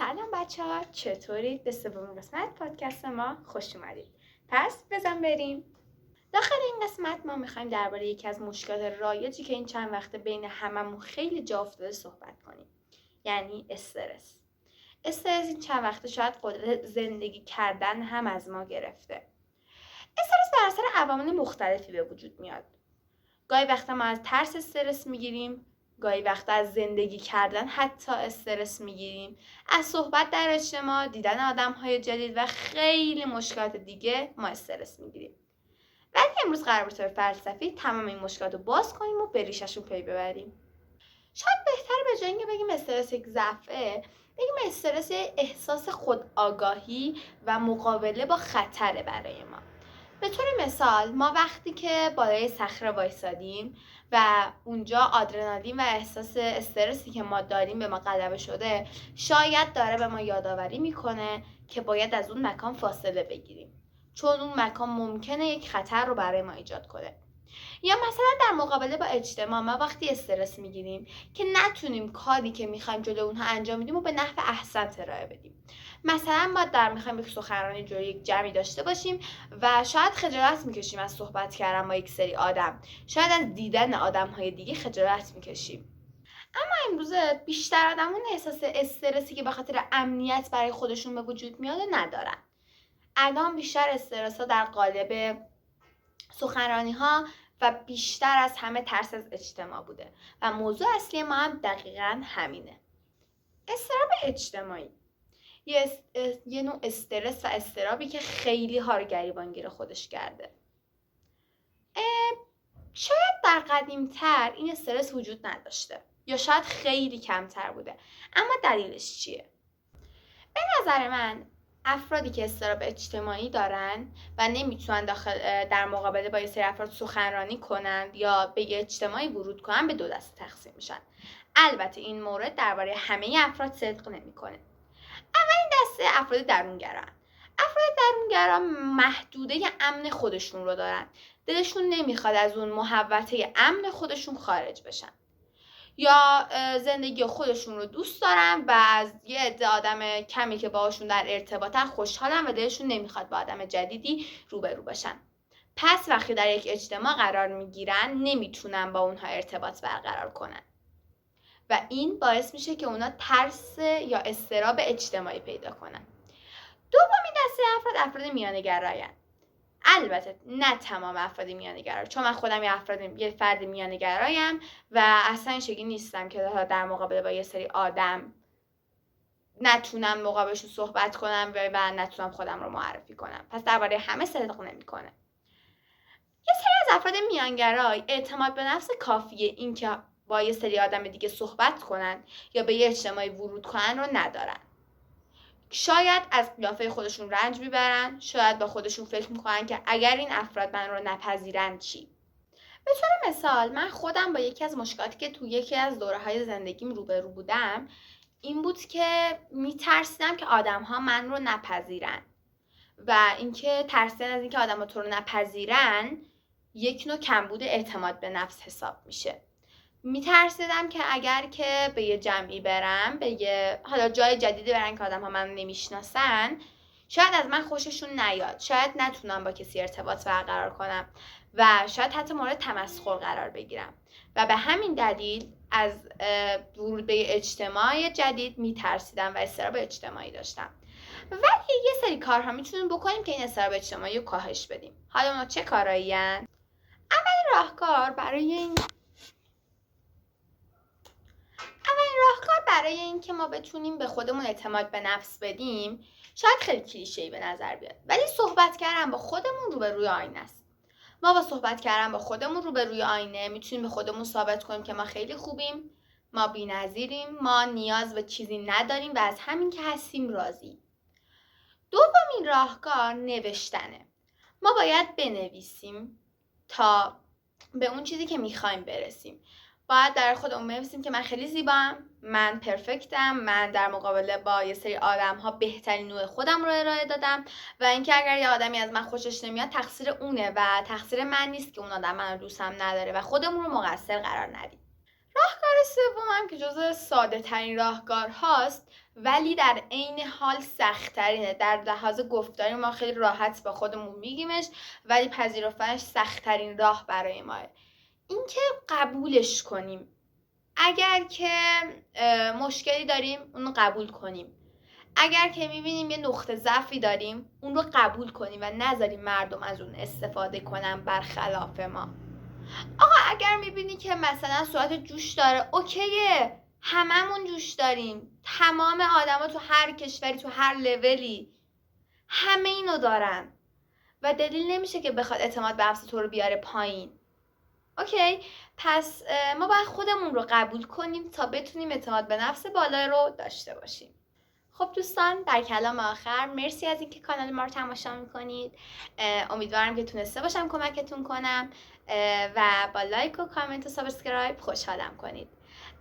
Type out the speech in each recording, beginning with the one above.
سلام بچه ها، چطورید؟ به سومین قسمت پادکست ما خوش اومدید. پس بزن بریم. داخل این قسمت ما میخوایم درباره یکی از مشکلات رایجی که این چند وقته بین هممون خیلی جا افتاده صحبت کنیم. یعنی استرس. استرس این چند وقته شاید قدرت زندگی کردن هم از ما گرفته. استرس بر اثر عوامل مختلفی به وجود میاد. گاهی وقتا ما از ترس استرس میگیریم، گاهی وقتا از زندگی کردن حتی استرس میگیریم، از صحبت در اجتماع، دیدن آدم‌های جدید و خیلی مشکلات دیگه ما استرس میگیریم. ولی امروز قرار به طور فلسفی تمام این مشکلات رو باز کنیم و به ریشه‌شون پی ببریم. شاید بهتره به جای اینکه بگیم استرس یک ضعفه، بگیم استرس احساس خودآگاهی و مقابله با خطره برای ما. به طور مثال ما وقتی که بالای صخره وایسادیم و اونجا آدرنالین و احساس استرسی که ما داریم به ما غلبه شده، شاید داره به ما یادآوری میکنه که باید از اون مکان فاصله بگیریم، چون اون مکان ممکنه یک خطر رو برای ما ایجاد کنه. یا مثلا در مقابله با اجتماع ما وقتی استرس میگیریم که نتونیم کاری که میخوایم جلوی اونها انجام بدیم و به نحو احسن ارائه بدیم. مثلا ما میخوایم یک سخنرانی جلوی یک جمعی داشته باشیم و شاید خجالت میکشیم از صحبت کردن با یک سری آدم، شاید از دیدن آدم‌های دیگه خجالت میکشیم. اما امروزه بیشتر آدمون احساس استرسی که به خاطر امنیت برای خودشون به وجود میاد ندارن. الان بیشتر استرس‌ها در قالب سخنرانی‌ها و بیشتر از همه ترس از اجتماع بوده و موضوع اصلی ما هم دقیقاً همینه. اضطراب اجتماعی یه نوع استرس و اضطرابی که خیلی ها رو گریبانگیر خودش کرده. شاید در قدیم‌تر این استرس وجود نداشته یا شاید خیلی کمتر بوده، اما دلیلش چیه؟ به نظر من افرادی که اضطراب اجتماعی دارن و نمیتونن در مقابله با یه سری افراد سخنرانی کنن یا به یه اجتماعی ورود کنن به دو دسته تقسیم میشن. البته این مورد درباره همه افراد صدق نمیکنه. اولین دسته افراد درونگران. افراد درونگرا محدوده امن خودشون رو دارن. دلشون نمیخواد از اون محوطه امن خودشون خارج بشن. یا زندگی خودشون رو دوست دارن و از یه عده آدم کمی که باهاشون در ارتباطن خوشحالن و دلشون نمیخواد با آدم جدیدی روبرو بشن. پس وقتی در یک اجتماع قرار میگیرن نمیتونن با اونها ارتباط برقرار کنن و این باعث میشه که اونا ترس یا اضطراب اجتماعی پیدا کنن. دومین دسته افراد میانه‌گرایان. البته نه تمام افراد میانه‌گرا، چون من خودم یه فرد میانه‌گرایم و اصلا این شکلی نیستم که در مقابله با یه سری آدم نتونم مقابلشون صحبت کنم و نتونم خودم رو معرفی کنم. پس درباره همه صدق نمی‌کنه. یه سری از افراد میانگرای اعتماد به نفس کافیه این که با یه سری آدم دیگه صحبت کنن یا به یه اجتماعی ورود کنن رو ندارن. شاید از قیافه خودشون رنج میبرن، شاید با خودشون فکر میکنن که اگر این افراد من رو نپذیرن چی؟ به طور مثال من خودم با یکی از مشکلاتی که تو یکی از دوره‌های زندگیم روبرو بودم این بود که میترسیدم که آدم‌ها من رو نپذیرن و اینکه ترسیدن از اینکه آدم‌ها تو رو نپذیرن یک نوع کمبود اعتماد به نفس حساب میشه. میترسیدم که اگر که به یه جمعی برم، به یه حالا جای جدیدی برن که آدم ها من نمیشناسن، شاید از من خوششون نیاد، شاید نتونم با کسی ارتباط برقرار کنم و شاید حتی مورد تمسخر قرار بگیرم و به همین دلیل از ورود به اجتماع جدید میترسیدم و اضطراب اجتماعی داشتم. ولی یه سری کارها میتونیم بکنیم که این اضطراب اجتماعی رو کاهش بدیم. حالا اونا چه کارهایی هستن؟ اولین راهکار برای اینکه ما بتونیم به خودمون اعتماد به نفس بدیم شاید خیلی کلیشه‌ای به نظر بیاد، ولی صحبت کردن با خودمون روبروی آینه است. ما با صحبت کردن با خودمون روبروی آینه میتونیم به خودمون ثابت کنیم که ما خیلی خوبیم، ما بی‌نظیریم، ما نیاز به چیزی نداریم و از همین که هستیم راضی. دومین راهکار نوشتنه. ما باید بنویسیم تا به اون چیزی که میخوایم برسیم. باید در خودمون بنویسیم که من خیلی زیبام، من پرفکتم، من در مقابله با یه سری آدم ها بهترین نوع خودم رو ارائه دادم و اینکه اگر یه آدمی از من خوشش نمیاد تقصیر اونه و تقصیر من نیست که اون آدم منو دوستم نداره و خودمون رو مقصر قرار ندیم. راهکار سومم که جزو ساده ترین راهکار هاست ولی در عین حال سخت ترینه. در لحاظ گفتاری ما خیلی راحت با خودمون میگیمش ولی پذیرفتنش سخت ترین راه برای ماه. اینکه قبولش کنیم. اگر که مشکلی داریم اون رو قبول کنیم. اگر که میبینیم یه نقطه ضعفی داریم اون رو قبول کنیم و نذاریم مردم از اون استفاده کنن برخلاف ما. آقا اگر میبینی که مثلا صورت جوش داره، اوکیه، هممون جوش داریم، تمام آدما تو هر کشوری تو هر لولی همه اینو دارن و دلیل نمیشه که بخواد اعتماد به نفس تو رو بیاره پایین. اوکی، پس ما باید خودمون رو قبول کنیم تا بتونیم اعتماد به نفس بالا رو داشته باشیم. خب دوستان، در کلام آخر مرسی از اینکه کانال ما رو تماشا میکنید. امیدوارم که تونسته باشم کمکتون کنم و با لایک و کامنت و سابسکرایب خوشحالم کنید.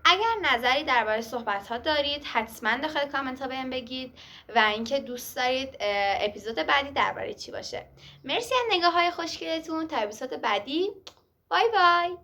اگر نظری درباره صحبت ها دارید حتما داخل کامنت ها بهم بگید و اینکه دوست دارید اپیزود بعدی درباره چی باشه. مرسی از نگاه های خوشگلتون. تا اپیزود بعدی، بای بای.